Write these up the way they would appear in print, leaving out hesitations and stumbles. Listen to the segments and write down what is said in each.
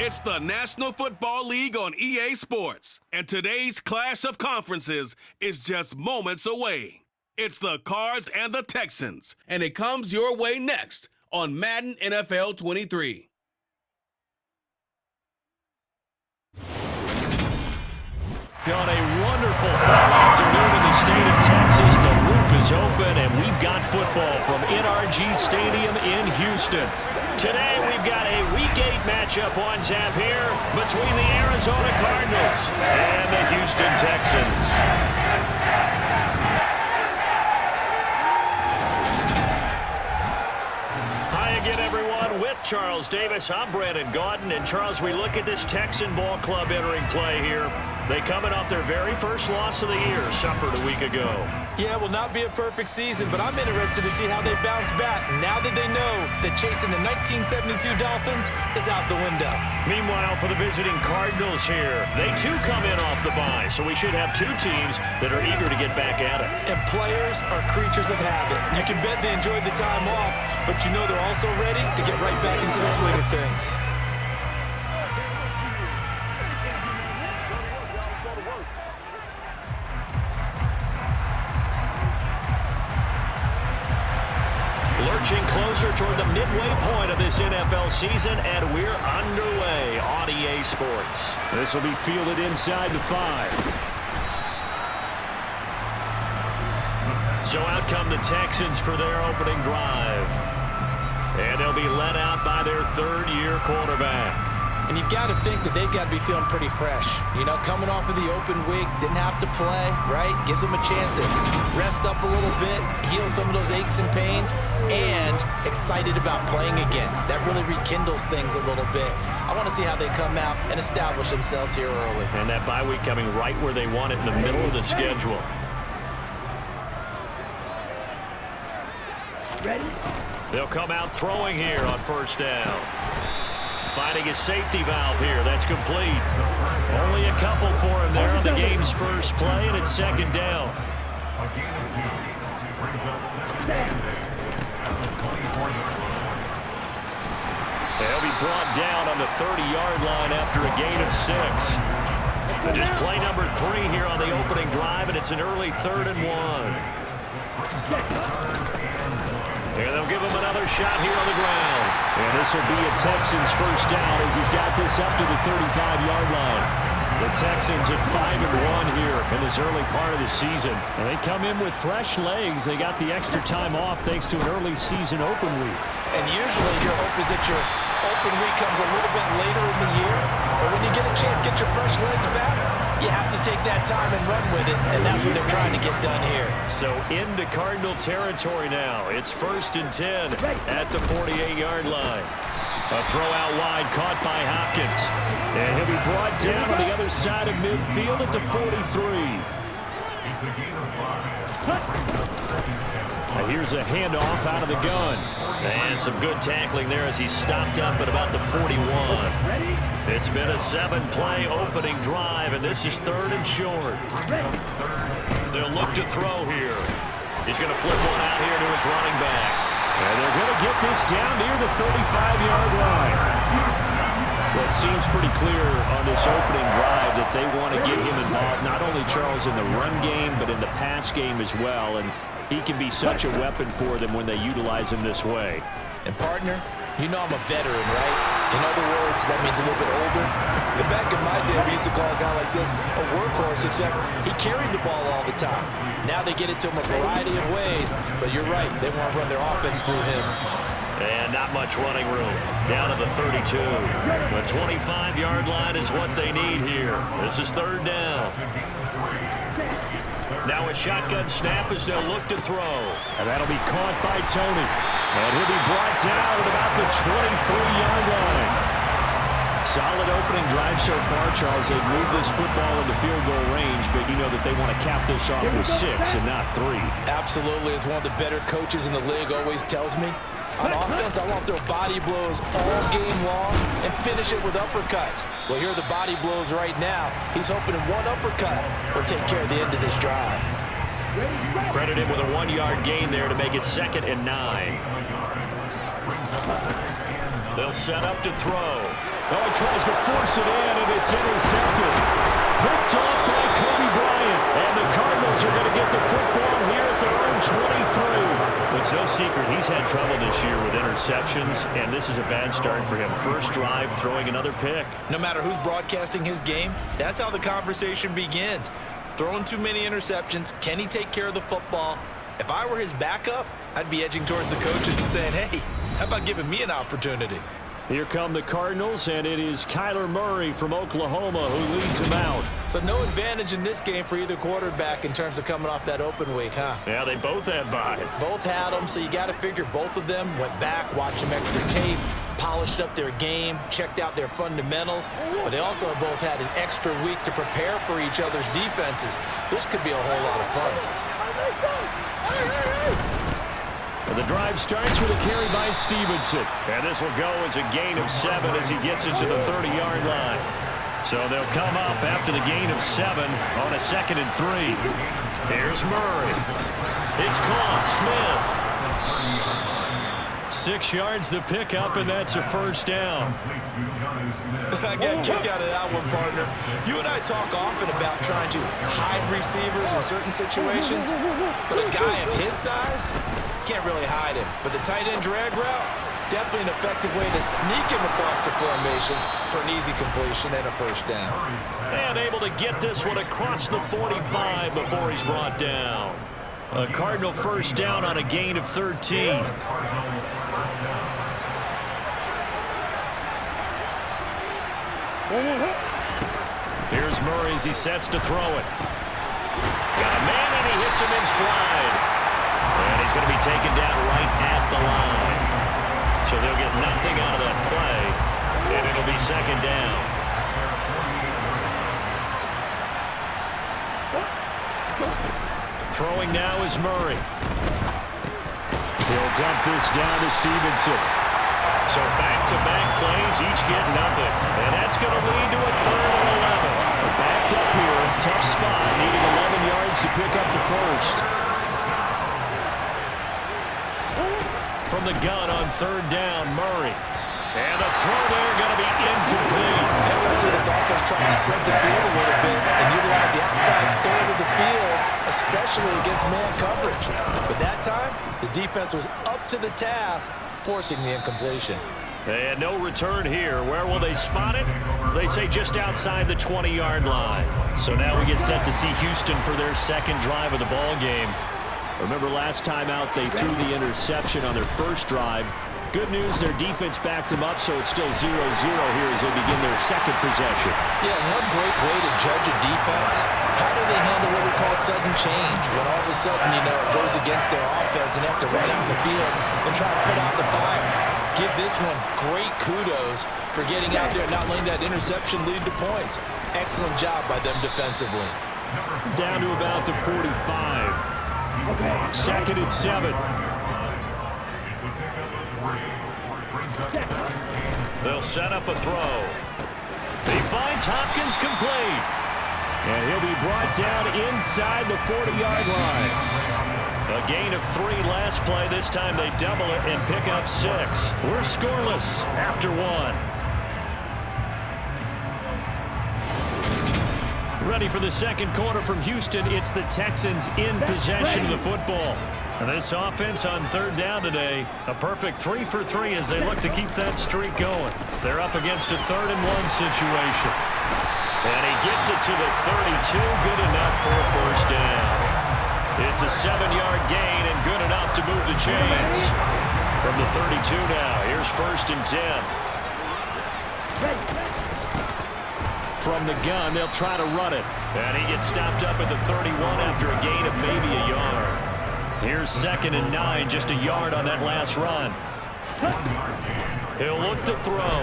It's the National Football League on EA Sports, and today's clash of conferences is just moments away. It's the Cards and the Texans, and it comes your way next on Madden NFL 23. On a wonderful fall afternoon in the state of Texas, the roof is open, and we've got football from NRG Stadium in Houston. Today, we've got a Week 8 matchup on tap here between the Arizona Cardinals and the Houston Texans. Hi again, everyone. With Charles Davis, I'm Brandon Gaudin. And Charles, we look at this Texan ball club entering play here. They coming off their very first loss of the year, suffered a week ago. Yeah, will not be a perfect season, but I'm interested to see how they bounce back now that they know that chasing the 1972 Dolphins is out the window. Meanwhile, for the visiting Cardinals here, they too come in off the bye, so we should have two teams that are eager to get back at it. And players are creatures of habit. You can bet they enjoyed the time off, but you know they're also ready to get right back into the swing of things. Lurching closer toward the midway point of this NFL season, and we're underway on EA Sports. This will be fielded inside the 5. So out come the Texans for their opening drive. And they'll be led out by their third-year quarterback. And you've got to think that they've got to be feeling pretty fresh. You know, coming off of the open week, didn't have to play, right? Gives them a chance to rest up a little bit, heal some of those aches and pains, and excited about playing again. That really rekindles things a little bit. I want to see how they come out and establish themselves here early. And that bye week coming right where they want it, in the middle of the schedule. Ready? They'll come out throwing here on first down. Finding his safety valve here. That's complete. Only a couple for him there on the game's first play, and it's second down. They'll be brought down on the 30-yard line after a gain of 6. And just play number 3 here on the opening drive, and it's an early 3rd and 1. And they'll give him another shot here on the ground. And this will be a Texans first down as he's got this up to the 35-yard line. The Texans at 5-1 here in this early part of the season. And they come in with fresh legs. They got the extra time off thanks to an early season open week. And usually your hope is that your open week comes a little bit later in the year. But when you get a chance to get your fresh legs back, you have to take that time and run with it, and that's what they're trying to get done here. So into Cardinal territory now. It's 1st and 10 at the 48-yard line. A throw out wide caught by Hopkins. And he'll be brought down on the other side of midfield at the 43. And here's a handoff out of the gun. And some good tackling there as he stopped up at about the 41. It's been a 7-play opening drive, and this is 3rd and short. They'll look to throw here. He's going to flip one out here to his running back. And they're going to get this down near the 35-yard line. Well, it seems pretty clear on this opening drive that they want to get him involved, not only, Charles, in the run game, but in the pass game as well. And he can be such a weapon for them when they utilize him this way. And, partner, you know I'm a veteran, right? In other words, that means a little bit older. Back in my day, we used to call a guy like this a workhorse, except he carried the ball all the time. Now they get it to him a variety of ways, but you're right, they want to run their offense through him. And not much running room. Down to the 32. The 25-yard line is what they need here. This is 3rd down. Now a shotgun snap as they'll look to throw. And that'll be caught by Tony. And he'll be brought down at about the 23-yard line. Solid opening drive so far, Charles. They've moved this football into field goal range, but you know that they want to cap this off with 6 and not 3. Absolutely. As one of the better coaches in the league always tells me, on offense, I want to throw body blows all game long and finish it with uppercuts. Well, here are the body blows right now. He's hoping in one uppercut will take care of the end of this drive. Credit him with a 1-yard gain there to make it 2nd and 9. They'll set up to throw. Oh, he tries to force it in, and it's intercepted. Picked off by Kobe Bryant. And the Cardinals are going to get the football here at their own 23. It's no secret he's had trouble this year with interceptions, and this is a bad start for him. First drive, throwing another pick. No matter who's broadcasting his game, that's how the conversation begins. Throwing too many interceptions. Can he take care of the football? If I were his backup, I'd be edging towards the coaches and saying, hey, how about giving me an opportunity? Here come the Cardinals, and it is Kyler Murray from Oklahoma who leads them out. So no advantage in this game for either quarterback in terms of coming off that open week, huh? Yeah, they both had buys. Both had them, so you got to figure both of them went back, watched some extra tape, polished up their game, checked out their fundamentals, but they also both had an extra week to prepare for each other's defenses. This could be a whole lot of fun. The drive starts with a carry by Stevenson. And this will go as a gain of 7 as he gets it to the 30-yard line. So they'll come up after the gain of 7 on a 2nd and 3. Here's Murray. It's caught. Smith. 6 yards the pickup, and that's a first down. I got a kick out of that one, partner. You and I talk often about trying to hide receivers in certain situations, but a guy of his size can't really hide him. But the tight end drag route, definitely an effective way to sneak him across the formation for an easy completion and a first down. And able to get this one across the 45 before he's brought down. A Cardinal first down on a gain of 13. Here's Murray as he sets to throw it. Got a man, and he hits him in stride. And he's going to be taken down right at the line. So they'll get nothing out of that play, and it'll be 2nd down. Throwing now is Murray. He'll dump this down to Stevenson. So back-to-back plays, each get nothing. And that's going to lead to a 3rd and 11. Backed up here, tough spot, needing 11 yards to pick up the first. From the gun on 3rd down, Murray. And the throw there going to be incomplete. And we'll see this offense try to spread the field a little bit and utilize the outside third of the field, especially against man coverage. But that time, the defense was up to the task, forcing the incompletion. And no return here. Where will they spot it? They say just outside the 20-yard line. So now we get set to see Houston for their 2nd drive of the ball game. Remember last time out they threw the interception on their first drive. Good news, their defense backed them up, so it's still 0-0 here as they begin their 2nd possession. Yeah, one great way to judge a defense. How do they handle what we call sudden change? When all of a sudden, it goes against their offense and have to run out in the field and try to put out the fire. Give this one great kudos for getting out there and not letting that interception lead to points. Excellent job by them defensively. Down to about the 45. 2nd and 7. They'll set up a throw. He finds Hopkins complete. And he'll be brought down inside the 40-yard line. A gain of 3 last play. This time they double it and pick up 6. We're scoreless after 1. Ready for the 2nd quarter from Houston. It's the Texans in possession of the football. And this offense on 3rd down today, a perfect 3 for 3 as they look to keep that streak going. They're up against a 3rd and 1 situation. And he gets it to the 32, good enough for a first down. It's a 7-yard gain and good enough to move the chains. From the 32 now, here's 1st and 10. From the gun, they'll try to run it. And he gets stopped up at the 31 after a gain of maybe a yard. Here's 2nd and 9, just a yard on that last run. He'll look to throw.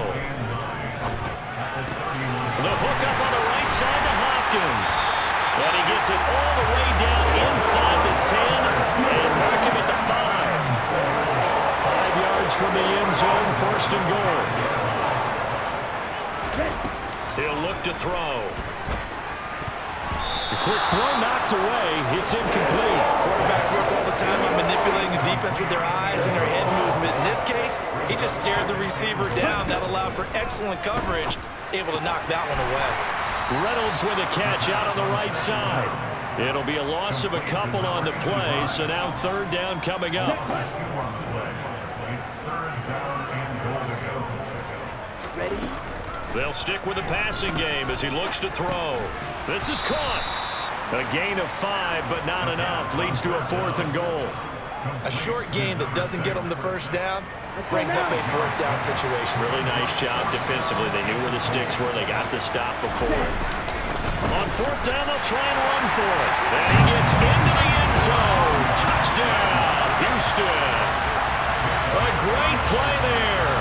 The hook up on the right side to Hopkins. And he gets it all the way down inside the 10 and mark him at the 5. 5 yards from the end zone, 1st and goal. He'll look to throw. The quick throw knocked away. It's incomplete. Quarterbacks work all the time on manipulating the defense with their eyes and their head movement. In this case, he just stared the receiver down. That allowed for excellent coverage, able to knock that one away. Reynolds with a catch out on the right side. It'll be a loss of a couple on the play, so now third down coming up. They'll stick with the passing game as he looks to throw. This is caught. A gain of 5, but not enough. Leads to a 4th and goal. A short gain that doesn't get them the first down brings up a 4th down situation. Really nice job defensively. They knew where the sticks were. They got the stop before. On 4th down, they'll try and run for it. And he gets into the end zone. Touchdown, Houston. A great play there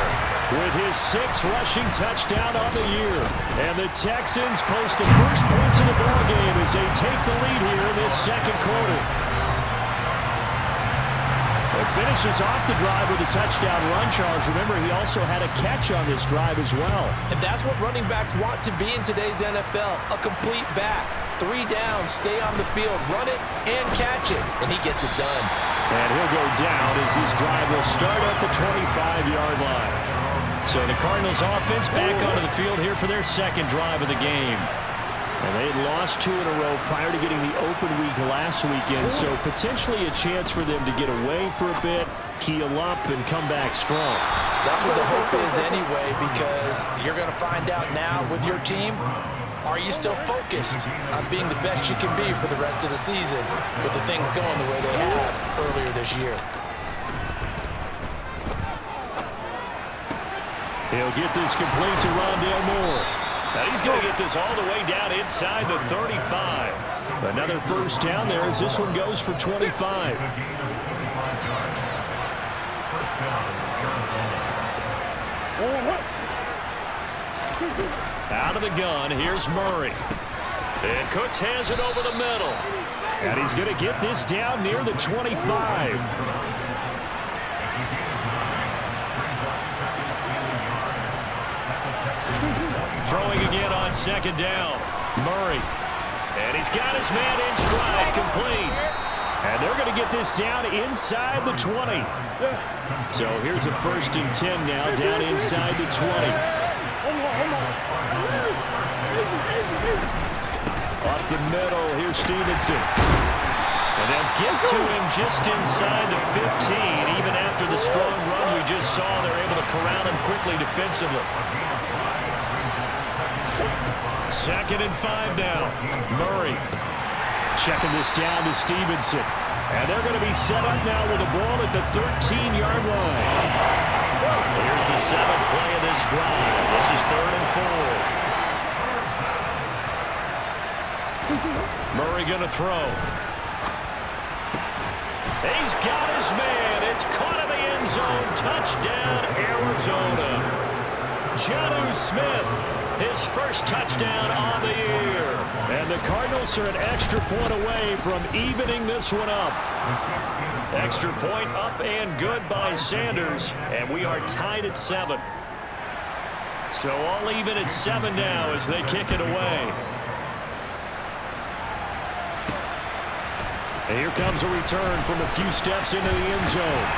with his 6th rushing touchdown on the year. And the Texans post the first points in the ballgame as they take the lead here in this second quarter. It finishes off the drive with a touchdown run, Charles. Remember, he also had a catch on this drive as well. And that's what running backs want to be in today's NFL, a complete back. 3 downs, stay on the field, run it, and catch it. And he gets it done. And he'll go down as this drive will start at the 25-yard line. So the Cardinals offense back onto the field here for their second drive of the game. And they had lost 2 in a row prior to getting the open week last weekend, so potentially a chance for them to get away for a bit, heal up, and come back strong. That's what the hope is anyway, because you're going to find out now with your team, are you still focused on being the best you can be for the rest of the season with the things going the way they have earlier this year? He'll get this complete to Rondale Moore. Now he's going to get this all the way down inside the 35. Another first down there as this one goes for 25. Out of the gun, here's Murray. And Cooks has it over the middle. And he's going to get this down near the 25. Throwing again on second down. Murray. And he's got his man in stride, complete. And they're going to get this down inside the 20. So here's a 1st and 10 now, down inside the 20. Up the middle, here's Stevenson. And they'll get to him just inside the 15. Even after the strong run we just saw, they're able to corral him quickly defensively. 2nd and 5 now. Murray checking this down to Stevenson. And they're going to be set up now with a ball at the 13-yard line. Here's the 7th play of this drive. This is 3rd and 4. Murray going to throw. He's got his man. It's caught in the end zone. Touchdown, Arizona. Jonnu Smith, his first touchdown on the year. And the Cardinals are an extra point away from evening this one up. Extra point up and good by Sanders. And we are tied at 7. So all even at 7 now as they kick it away. And here comes a return from a few steps into the end zone.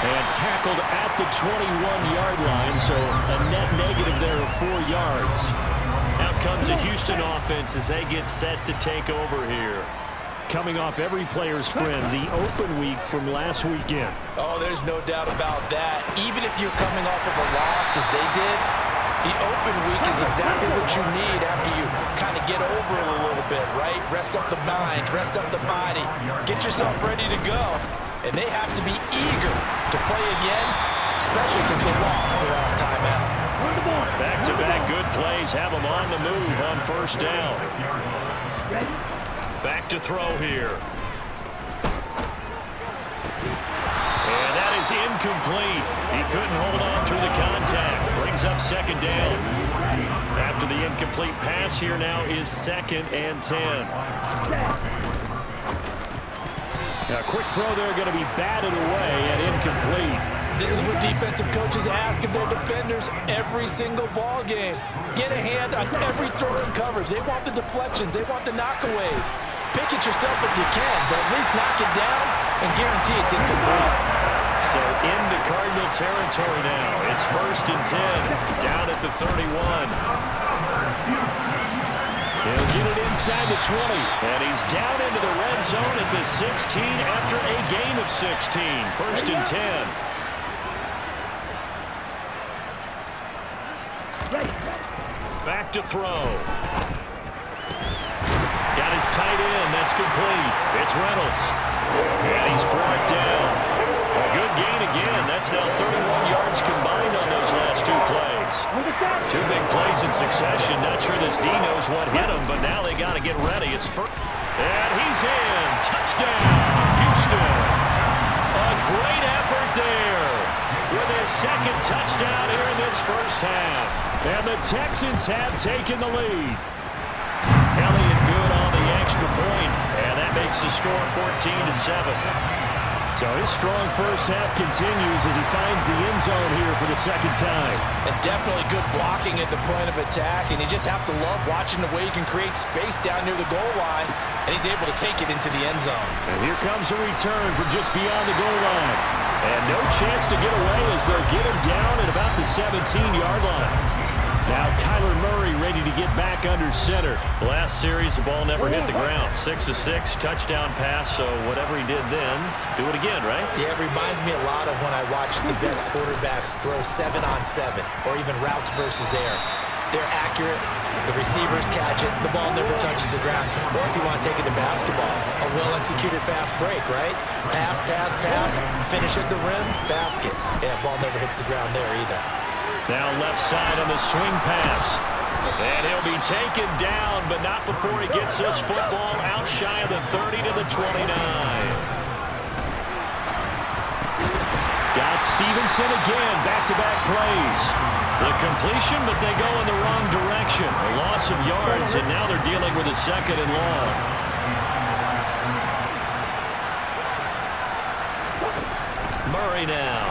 And tackled at the 21-yard line, so a net negative there of 4 yards. Out comes the Houston offense as they get set to take over here. Coming off every player's friend, the open week from last weekend. Oh, there's no doubt about that. Even if you're coming off of a loss as they did, the open week is exactly what you need after you kind of get over it a little bit, right? Rest up the mind, rest up the body, get yourself ready to go. And they have to be eager to play again, especially since they lost the last time out. Back-to-back good plays have them on the move on 1st down. Back to throw here. And that is incomplete. He couldn't hold on through the contact. Brings up 2nd down. After the incomplete pass here now is 2nd and 10. A quick throw there going to be batted away and incomplete. This is what defensive coaches ask of their defenders every single ball game. Get a hand on every throw in coverage. They want the deflections. They want the knockaways. Pick it yourself if you can, but at least knock it down and guarantee it's incomplete. So into Cardinal territory now. It's 1st and 10, down at the 31. He'll get it inside the 20, and he's down into the red zone at the 16 after a gain of 16. 1st and 10. Back to throw. Got his tight end. That's complete. It's Reynolds. And he's brought down. A good gain again. That's now 31 yards combined on those last 2 plays. 2 big plays in succession. Not sure this D knows what hit him, but now they got to get ready. It's first. And he's in. Touchdown, Houston. A great effort there with his 2nd touchdown here in this first half. And the Texans have taken the lead. Elliott good on the extra point, and that makes the score 14-7. So his strong first half continues as he finds the end zone here for the 2nd time. And definitely good blocking at the point of attack, and you just have to love watching the way he can create space down near the goal line, and he's able to take it into the end zone. And here comes a return from just beyond the goal line. And no chance to get away as they'll get him down at about the 17-yard line. Now Kyler Murray ready to get back under center. Last series, the ball never hit the ground. 6 of 6, touchdown pass, so whatever he did then, do it again, right? Yeah, it reminds me a lot of when I watch the best quarterbacks throw 7-on-7 or even routes versus air. They're accurate, the receivers catch it, the ball never touches the ground. Or if you want to take it to basketball, a well-executed fast break, right? Pass, pass, pass, finish at the rim, basket. Yeah, ball never hits the ground there either. Now left side on the swing pass. And he'll be taken down, but not before he gets this football out shy of the 30 to the 29. Got Stevenson again, back-to-back plays. The completion, but they go in the wrong direction. A loss of yards, and now they're dealing with a 2nd and long. Murray now.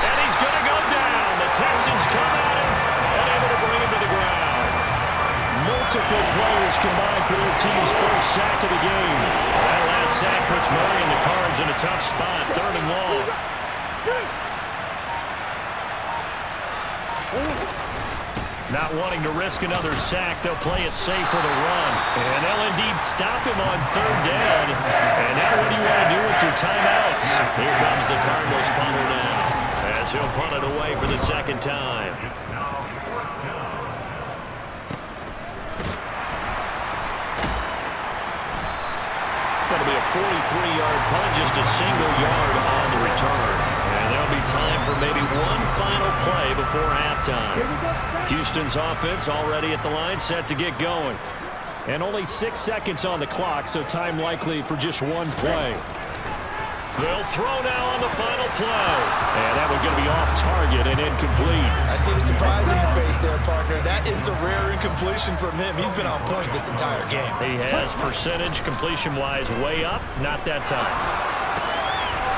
And he's going to go down. The Texans come at him and able to bring him to the ground. Multiple players combined for their team's first sack of the game. That last sack puts Murray and the Cards in a tough spot. 3rd and long. Not wanting to risk another sack, they'll play it safe for the run. And they'll indeed stop him on 3rd down. And now what do you want to do with your timeouts? Here comes the Cardinals punter now, as he'll punt it away for the 2nd time. Going to be a 43-yard punt, just a single yard on the return. And there'll be time for maybe one final play before halftime. Houston's offense already at the line, set to get going. And only 6 seconds on the clock, so time likely for just one play. They'll throw now on the final play. And that one's going to be off target and incomplete. I see the surprise on your face there, partner. That is a rare incompletion from him. He's been on point this entire game. He has percentage completion-wise way up, not that time.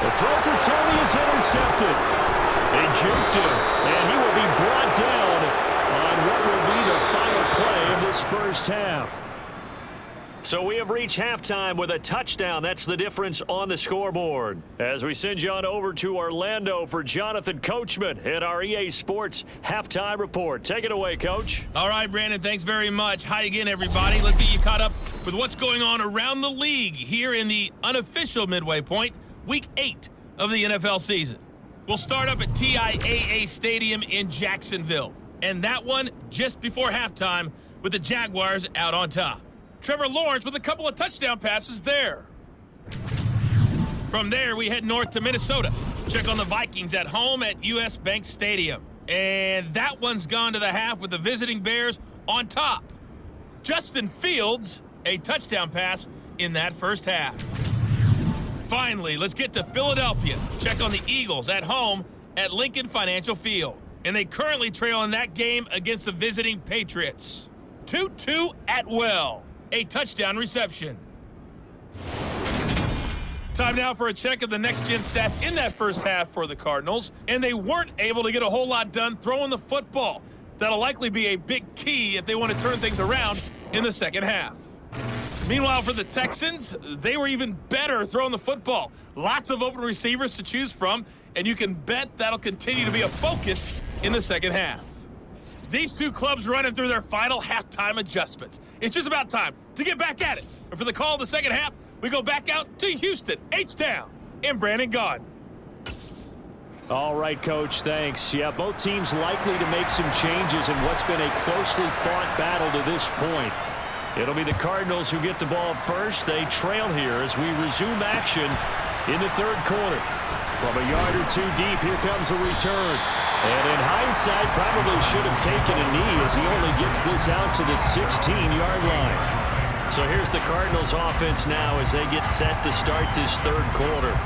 The throw for Tony is intercepted. They juked him, and he will be brought down on what will be the final play of this first half. So we have reached halftime with a touchdown. That's the difference on the scoreboard. As we send you on over to Orlando for Jonathan Coachman at our EA Sports Halftime Report. Take it away, Coach. All right, Brandon, thanks very much. Hi again, everybody. Let's get you caught up with what's going on around the league here in the unofficial midway point, Week 8 of the NFL season. We'll start up at TIAA Stadium in Jacksonville, and that one just before halftime with the Jaguars out on top. Trevor Lawrence with a couple of touchdown passes there. From there, we head north to Minnesota. Check on the Vikings at home at US Bank Stadium. And that one's gone to the half with the visiting Bears on top. Justin Fields, a touchdown pass in that first half. Finally, let's get to Philadelphia. Check on the Eagles at home at Lincoln Financial Field. And they currently trail in that game against the visiting Patriots. Tutu Atwell, a touchdown reception. Time now for a check of the next-gen stats in that first half for the Cardinals, and they weren't able to get a whole lot done throwing the football. That'll likely be a big key if they want to turn things around in the second half. Meanwhile, for the Texans, they were even better throwing the football. Lots of open receivers to choose from, and you can bet that'll continue to be a focus in the second half. These two clubs running through their final halftime adjustments. It's just about time to get back at it. And for the call of the second half, we go back out to Houston, H-Town, and Brandon Gaudin. All right, Coach, thanks. Yeah, both teams likely to make some changes in what's been a closely fought battle to this point. It'll be the Cardinals who get the ball first. They trail here as we resume action in the third quarter. From a yard or two deep, here comes a return. And in hindsight, probably should have taken a knee as he only gets this out to the 16-yard line. So here's the Cardinals offense now as they get set to start this third quarter.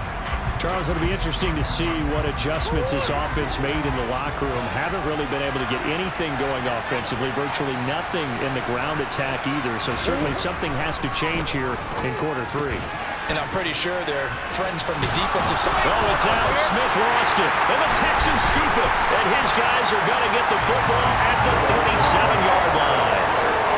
Charles, it'll be interesting to see what adjustments this offense made in the locker room. Haven't really been able to get anything going offensively, virtually nothing in the ground attack either. So certainly something has to change here in quarter three. And I'm pretty sure they're friends from the defensive side. Oh, it's out. Smith lost it. And the Texans scoop it. And his guys are going to get the football at the 37-yard line.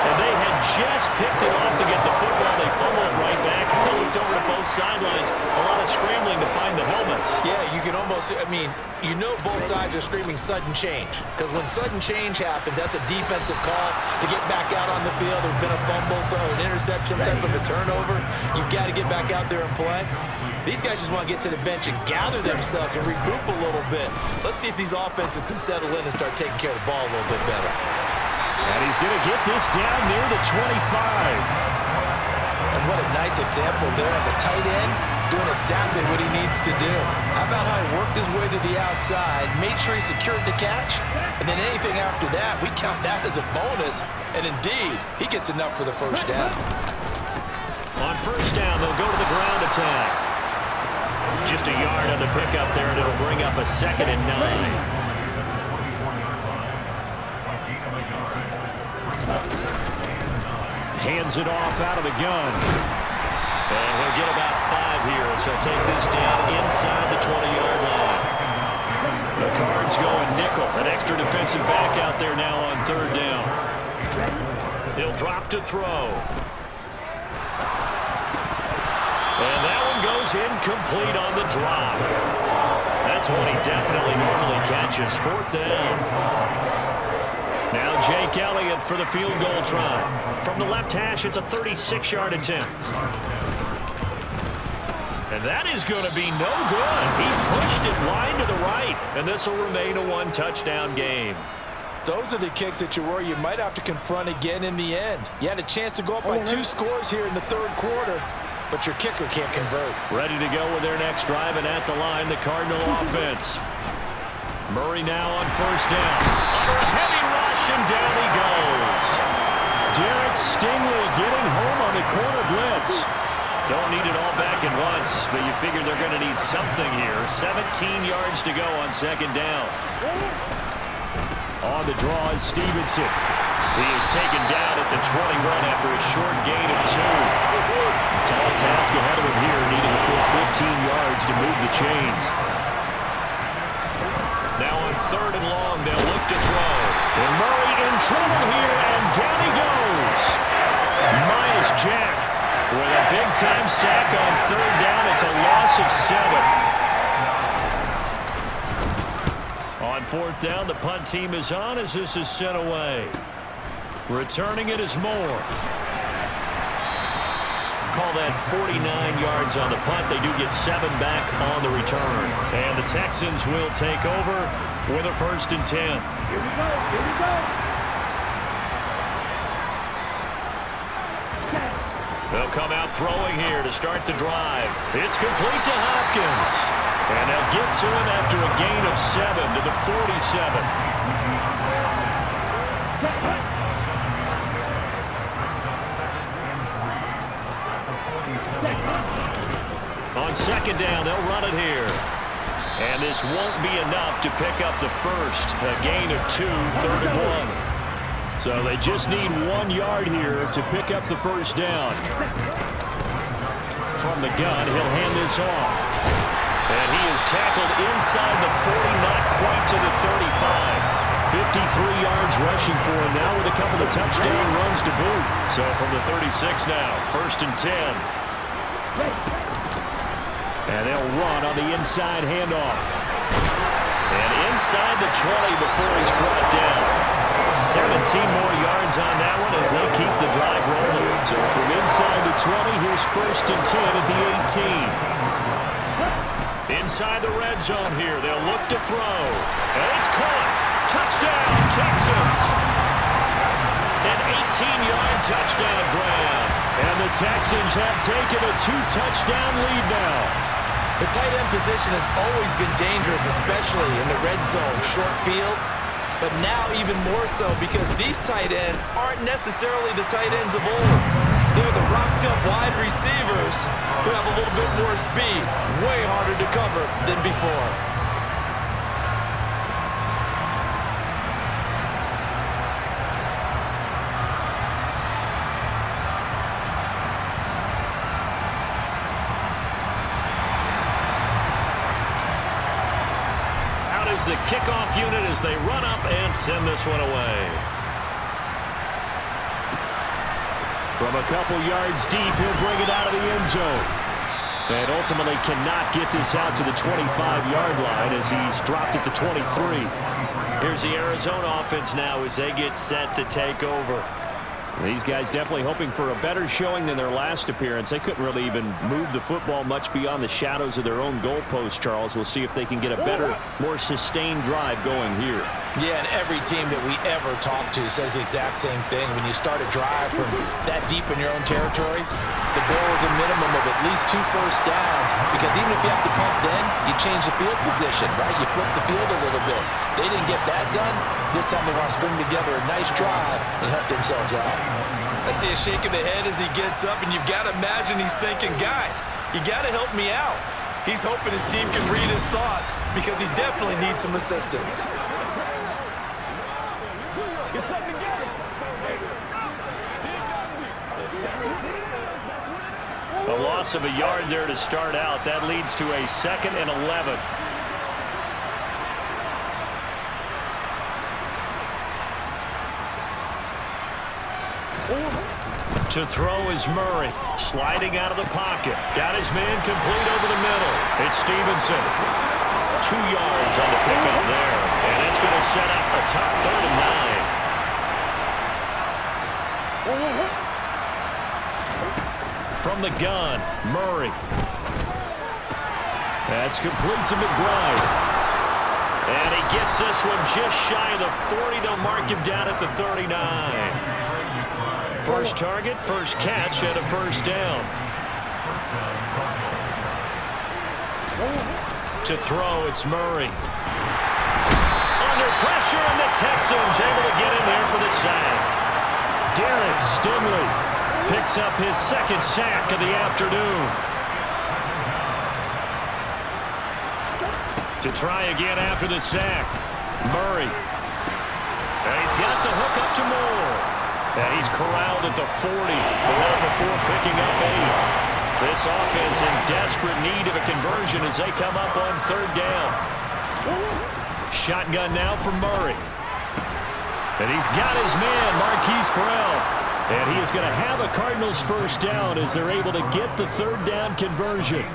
And they had just picked it off to get the football. They fumbled right back. They looked over to both sidelines. A lot of scrambling to find the helmets. Yeah, you can almost, you know both sides are screaming sudden change. Because when sudden change happens, that's a defensive call to get back out on the field. There's been a fumble, so an interception, some type of a turnover. You've got to get back out there and play. These guys just want to get to the bench and gather themselves and regroup a little bit. Let's see if these offenses can settle in and start taking care of the ball a little bit better. And he's going to get this down near the 25. And what a nice example there of a tight end doing exactly what he needs to do. How about how he worked his way to the outside, made sure he secured the catch, and then anything after that, we count that as a bonus. And indeed, he gets enough for the first down. On first down, they'll go to the ground attack. Just a yard on the pickup there, and it'll bring up a 2nd and 9. Hands it off out of the gun. And he'll get about 5 here, so he'll take this down inside the 20-yard line. The Cards going nickel. An extra defensive back out there now on third down. He'll drop to throw. And that one goes incomplete on the drop. That's one he definitely normally catches. 4th down. Now Jake Elliott for the field goal try. From the left hash, it's a 36-yard attempt. And that is going to be no good. He pushed it wide to the right, and this will remain a 1-touchdown game. Those are the kicks that you worry you might have to confront again in the end. You had a chance to go up by 2 scores here in the third quarter, but your kicker can't convert. Ready to go with their next drive, and at the line, the Cardinal offense. Murray now on first down. Under a heavy rush, and down he goes. Derek Stingley getting home on the corner blitz. Don't need it all back at once, but you figure they're going to need something here. 17 yards to go on second down. On the draw is Stevenson. He is taken down at the 21 after a short gain of 2. Tall task ahead of him here, needing a full 15 yards to move the chains. Now on third and long, they'll look to throw. And Murray in trouble here, and down he goes. Miles Jack with a big-time sack on third down. It's a loss of 7. On fourth down, the punt team is on as this is sent away. Returning it is Moore. Call that 49 yards on the punt. They do get 7 back on the return. And the Texans will take over with a 1st and 10. Here we go. Here we go. They'll come out throwing here to start the drive. It's complete to Hopkins. And they'll get to him after a gain of 7 to the 47. On second down, they'll run it here. And this won't be enough to pick up the first. A gain of 2, 3rd and 1. So they just need 1 yard here to pick up the first down. From the gun, he'll hand this off. And he is tackled inside the 40, not quite to the 35. 53 yards rushing for him now with a couple of touchdown runs to boot. So from the 36 now, 1st and 10. And they'll run on the inside handoff. And inside the 20 before he's brought down. 17 more yards on that one as they keep the drive rolling. So from inside the 20, here's 1st and 10 at the 18. Inside the red zone here, they'll look to throw. And it's caught. Touchdown, Texans. An 18-yard touchdown grab. And the Texans have taken a 2-touchdown lead now. The tight end position has always been dangerous, especially in the red zone, short field. But now even more so because these tight ends aren't necessarily the tight ends of old. They're the rocked-up wide receivers who have a little bit more speed, way harder to cover than before. The kickoff unit as they run up and send this one away. From a couple yards deep, he'll bring it out of the end zone. And ultimately cannot get this out to the 25-yard line as he's dropped it to 23. Here's the Arizona offense now as they get set to take over. These guys definitely hoping for a better showing than their last appearance. They couldn't really even move the football much beyond the shadows of their own goalpost, Charles. We'll see if they can get a better, more sustained drive going here. Yeah, and every team that we ever talk to says the exact same thing. When you start a drive from that deep in your own territory, the goal is a minimum of at least 2 first downs, because even if you have to punt then, you change the field position, right? You flip the field a little bit. They didn't get that done. This time they want to string together a nice drive and help themselves out. I see a shake of the head as he gets up, and you've got to imagine he's thinking, guys, you got to help me out. He's hoping his team can read his thoughts because he definitely needs some assistance. A loss of a yard there to start out. That leads to a 2nd and 11. To throw is Murray, sliding out of the pocket. Got his man complete over the middle. It's Stevenson. 2 yards on the pickup there. And it's going to set up a tough 3rd and 9. From the gun, Murray. That's complete to McBride. And he gets this one just shy of the 40. They'll mark him down at the 39. First target, first catch, and a first down. To throw, it's Murray. Under pressure, and the Texans able to get in there for the sack. Derek Stingley picks up his 2nd sack of the afternoon. To try again after the sack, Murray. And he's got the hook up to Moore. And he's corralled at the 40, but not before picking up 8. This offense in desperate need of a conversion as they come up on 3rd down. Shotgun now for Murray. And he's got his man, Marquise Brown. And he is going to have a Cardinals first down as they're able to get the 3rd down conversion.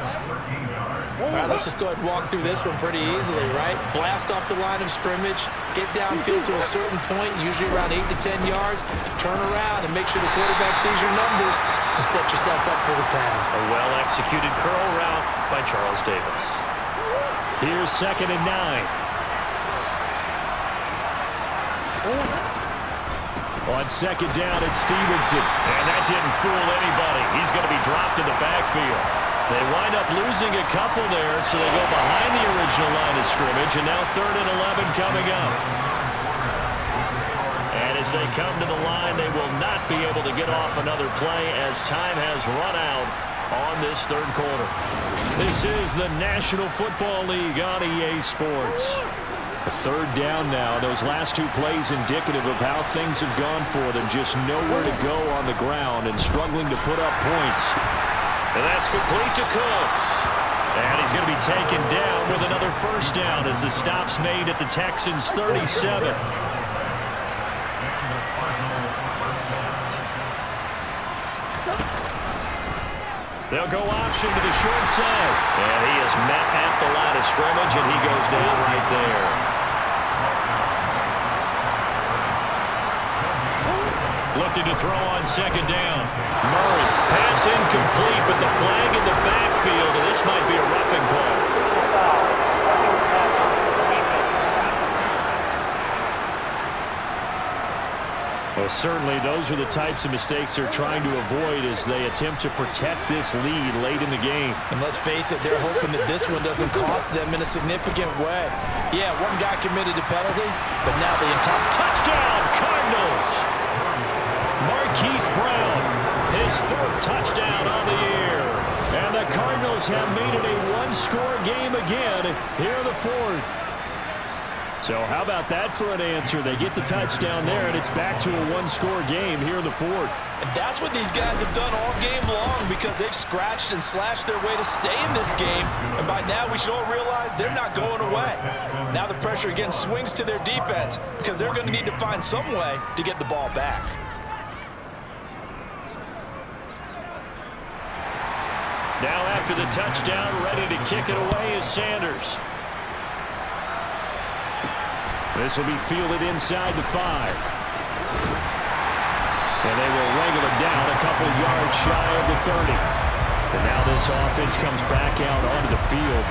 All right, let's just go ahead and walk through this one pretty easily, right? Blast off the line of scrimmage, get downfield to a certain point, usually around 8 to 10 yards, turn around and make sure the quarterback sees your numbers and set yourself up for the pass. A well-executed curl route by Charles Davis. Here's 2nd and 9. On 2nd down, it's Stevenson. And that didn't fool anybody. He's going to be dropped in the backfield. They wind up losing a couple there, so they go behind the original line of scrimmage, and now 3rd and 11 coming up. And as they come to the line, they will not be able to get off another play as time has run out on this 3rd quarter. This is the National Football League on EA Sports. A 3rd down now. Those last 2 plays indicative of how things have gone for them. Just nowhere to go on the ground and struggling to put up points. And that's complete to Cooks. And he's going to be taken down with another first down as the stop's made at the Texans' 37. They'll go option to the short side. And he is met at the line of scrimmage, and he goes down right there. Looking to throw on second down. Murray, pass incomplete, but the flag in the backfield, and this might be a roughing call. Well, certainly those are the types of mistakes they're trying to avoid as they attempt to protect this lead late in the game. And let's face it, they're hoping that this one doesn't cost them in a significant way. Yeah, one guy committed a penalty, but now the entire Touchdown, Cardinals! Marquise Brown, his fourth touchdown on the year. And the Cardinals have made it a one-score game again here in the fourth. So how about that for an answer? They get the touchdown there, and it's back to a one-score game here in the fourth. And that's what these guys have done all game long because they've scratched and slashed their way to stay in this game. And by now, we should all realize they're not going away. Now the pressure again swings to their defense because they're going to need to find some way to get the ball back. Now after the touchdown, ready to kick it away is Sanders. This will be fielded inside the 5. And they will wrangle it down a couple yards shy of the 30. And now this offense comes back out onto the field.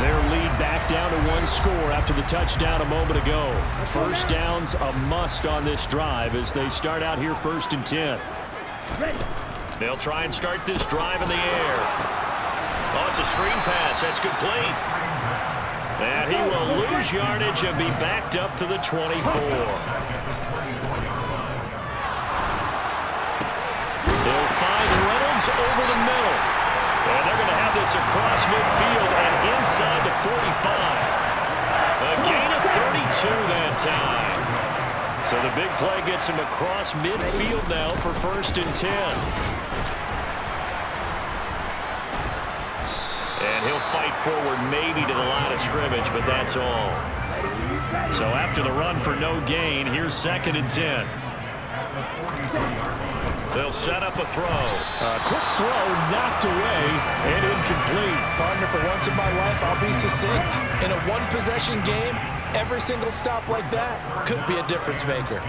Their lead back down to one score after the touchdown a moment ago. First down's a must on this drive as they start out here 1st and 10. They'll try and start this drive in the air. Oh, it's a screen pass. That's complete. And he will lose yardage and be backed up to the 24. They'll find Reynolds over the middle. And they're going to have this across midfield and inside the 45. A gain of 32 that time. So the big play gets him across midfield now for 1st and 10. And he'll fight forward maybe to the line of scrimmage, but that's all. So after the run for no gain, here's 2nd and 10. They'll set up a throw. A quick throw knocked away and incomplete. Partner, for once in my life, I'll be succinct. In a one-possession game, every single stop like that could be a difference maker.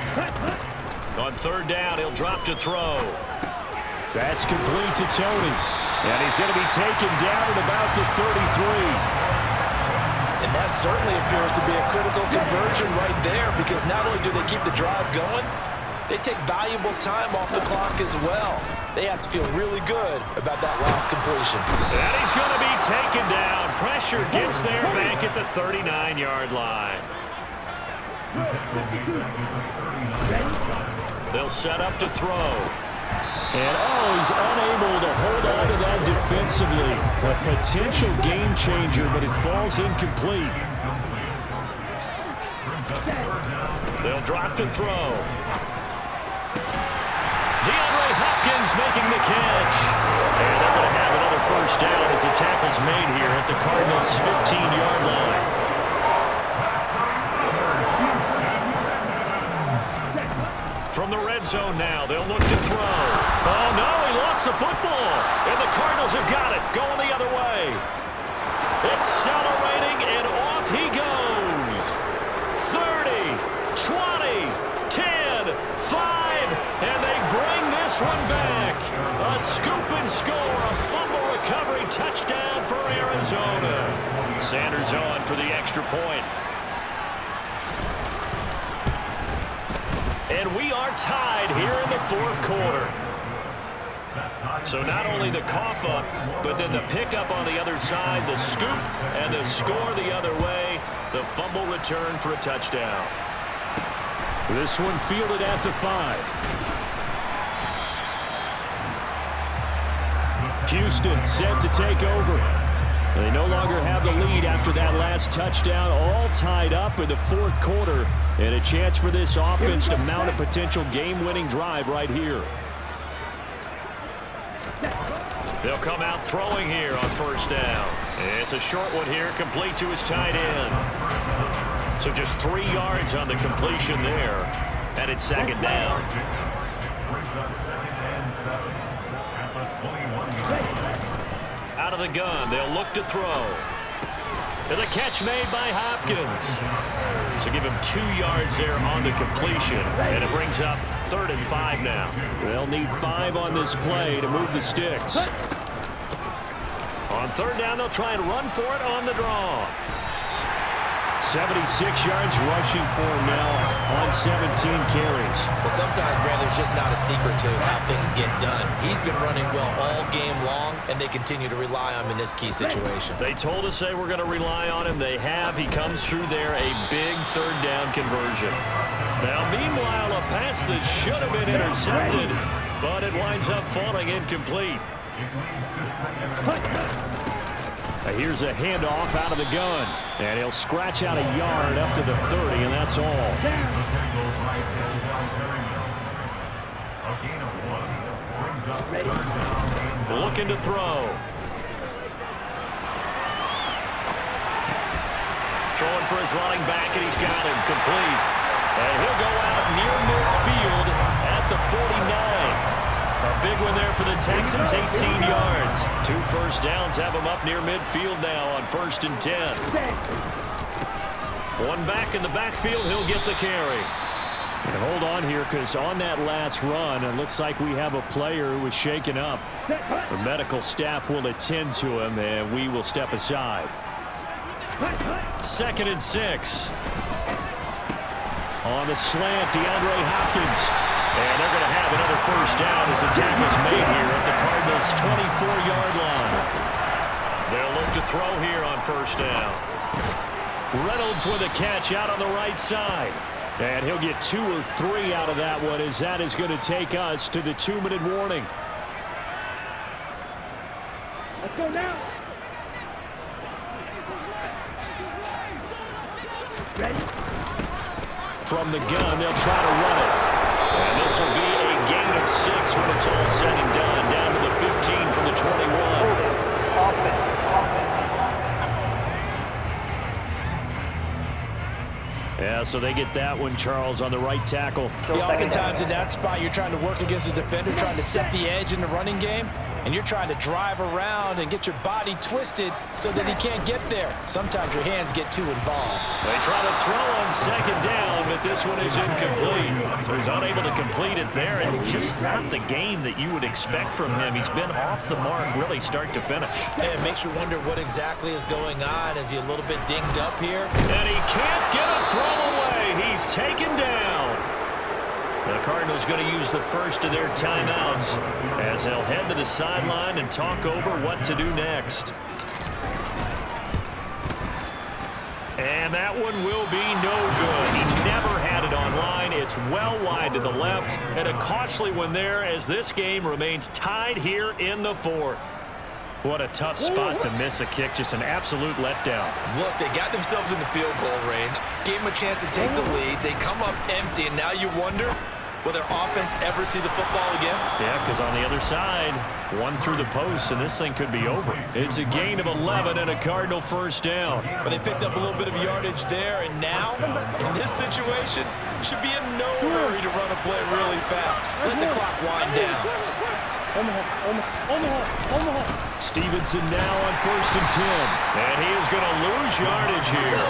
On 3rd down, he'll drop to throw. That's complete to Tony. And he's going to be taken down at about the 33. And that certainly appears to be a critical conversion right there because not only do they keep the drive going, they take valuable time off the clock as well. They have to feel really good about that last completion. And he's going to be taken down. Pressure gets there back at the 39-yard line. They'll set up to throw. And he's unable to hold on to that defensively. A potential game changer, but it falls incomplete. They'll drop to throw. DeAndre Hopkins making the catch. And they're going to have another first down as the tackle's made here at the Cardinals' 15-yard line. From the red zone now, they'll look to throw. Oh, no, he lost the football. And the Cardinals have got it, going the other way. Accelerating, and off he goes. 30, 20, 10, 5, and they bring this one back. A scoop and score, a fumble recovery touchdown for Arizona. Sanders on for the extra point. And we are tied here in the 4th quarter. So not only the cough up, but then the pickup on the other side, the scoop, and the score the other way, the fumble return for a touchdown. This one fielded at the 5. Houston set to take over. They no longer have the lead after that last touchdown, all tied up in the 4th quarter, and a chance for this offense to mount a potential game-winning drive right here. They'll come out throwing here on first down. It's a short one here, complete to his tight end. So just 3 yards on the completion there. And it's second down. Out of the gun, they'll look to throw. And the catch made by Hopkins. So give him 2 yards there on the completion. And it brings up 3rd and 5 now. They'll need 5 on this play to move the sticks. On 3rd down, they'll try and run for it on the draw. 76 yards rushing for him now on 17 carries. Well, sometimes, Brandon, there's just not a secret to how things get done. He's been running well all game long, and they continue to rely on him in this key situation. They told us they were going to rely on him. They have. He comes through there, a big 3rd down conversion. Now, meanwhile, a pass that should have been intercepted, but it winds up falling incomplete. Here's a handoff out of the gun. And he'll scratch out a yard up to the 30, and that's all. Looking to throw. Throwing for his running back, and he's got him complete. And he'll go out near midfield at the 49. A big one there for the Texans, 18 yards. 2 first downs have him up near midfield now on 1st and 10. One back in the backfield, he'll get the carry. And hold on here, because on that last run, it looks like we have a player who was shaken up. The medical staff will attend to him, and we will step aside. 2nd and 6. On the slant, DeAndre Hopkins. And they're going to have another first down as the tackle's made here at the Cardinals' 24-yard line. They'll look to throw here on 1st down. Reynolds with a catch out on the right side. And he'll get 2 or 3 out of that one, as that is going to take us to the 2-minute warning. Let's go now. Ready? From the gun, they'll try to run it. And this will be a gain of 6 when it's all said and done. Down to the 15 from the 21. Yeah, so they get that one, Charles, on the right tackle. Yeah, oftentimes in that spot, you're trying to work against a defender, trying to set the edge in the running game, and you're trying to drive around and get your body twisted so that he can't get there. Sometimes your hands get too involved. They try to throw on 2nd down, but this one is incomplete. So he's unable to complete it there, and just not the game that you would expect from him. He's been off the mark really start to finish. Yeah, it makes you wonder what exactly is going on. Is he a little bit dinged up here? And he can't get a throw away. He's taken down. The Cardinals going to use the first of their timeouts as they'll head to the sideline and talk over what to do next. And that one will be no good. He never had it on line. It's well wide to the left, and a costly one there as this game remains tied here in the 4th. What a tough spot to miss a kick. Just an absolute letdown. Look, they got themselves in the field goal range, gave them a chance to take the lead. They come up empty, and now you wonder, will their offense ever see the football again? Yeah, because on the other side, one through the post, and this thing could be over. It's a gain of 11 and a Cardinal first down. But they picked up a little bit of yardage there, and now, in this situation, should be in no hurry to run a play really fast. Let the clock wind down. Omaha. Stevenson now on 1st and 10. And he is going to lose yardage here.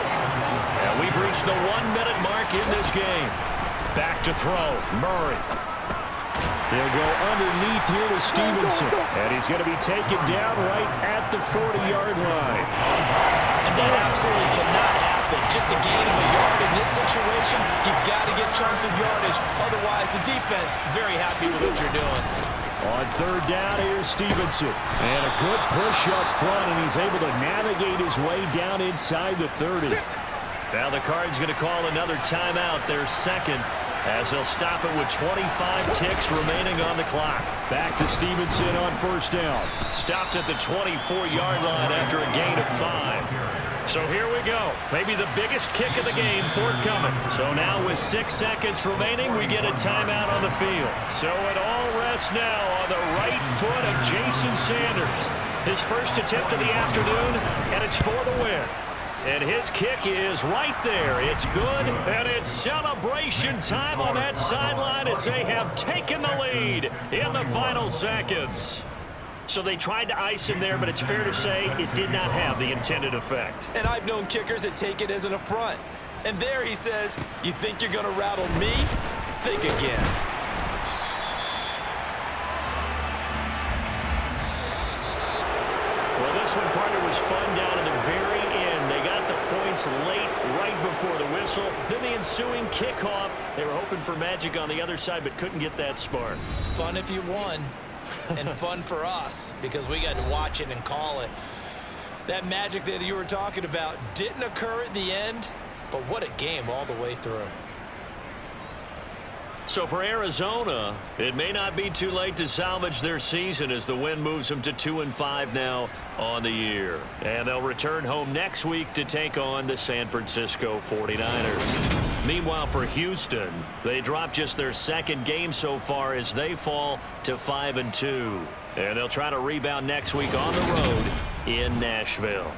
And we've reached the 1-minute mark in this game. Back to throw, Murray. They'll go underneath here to Stevenson. And he's going to be taken down right at the 40-yard line. And that absolutely cannot happen. Just a gain of a yard in this situation, you've got to get chunks of yardage. Otherwise, the defense, very happy with what you're doing. On 3rd down, here's Stevenson. And a good push up front, and he's able to navigate his way down inside the 30. Now the Cards going to call another timeout, their 2nd, as they'll stop it with 25 ticks remaining on the clock. Back to Stevenson on 1st down. Stopped at the 24-yard line after a gain of 5. So here we go. Maybe the biggest kick of the game forthcoming. So now with 6 seconds remaining, we get a timeout on the field. So it all rests now on the right foot of Jason Sanders. His first attempt of the afternoon, and it's for the win. And his kick is right there. It's good, and it's celebration time on that sideline as they have taken the lead in the final seconds. So they tried to ice him there, but it's fair to say it did not have the intended effect. And I've known kickers that take it as an affront. And there he says, you think you're going to rattle me? Think again. Well, this one, partner, was fun down in the very end. They got the points late, right before the whistle. Then the ensuing kickoff. They were hoping for magic on the other side, but couldn't get that spark. Fun if you won. And fun for us because we got to watch it and call it. That magic that you were talking about didn't occur at the end, but what a game all the way through. So for Arizona, it may not be too late to salvage their season as the win moves them to 2-5 now on the year. And they'll return home next week to take on the San Francisco 49ers. Meanwhile, for Houston, they dropped just their second game so far as they fall to 5-2. And they'll try to rebound next week on the road in Nashville.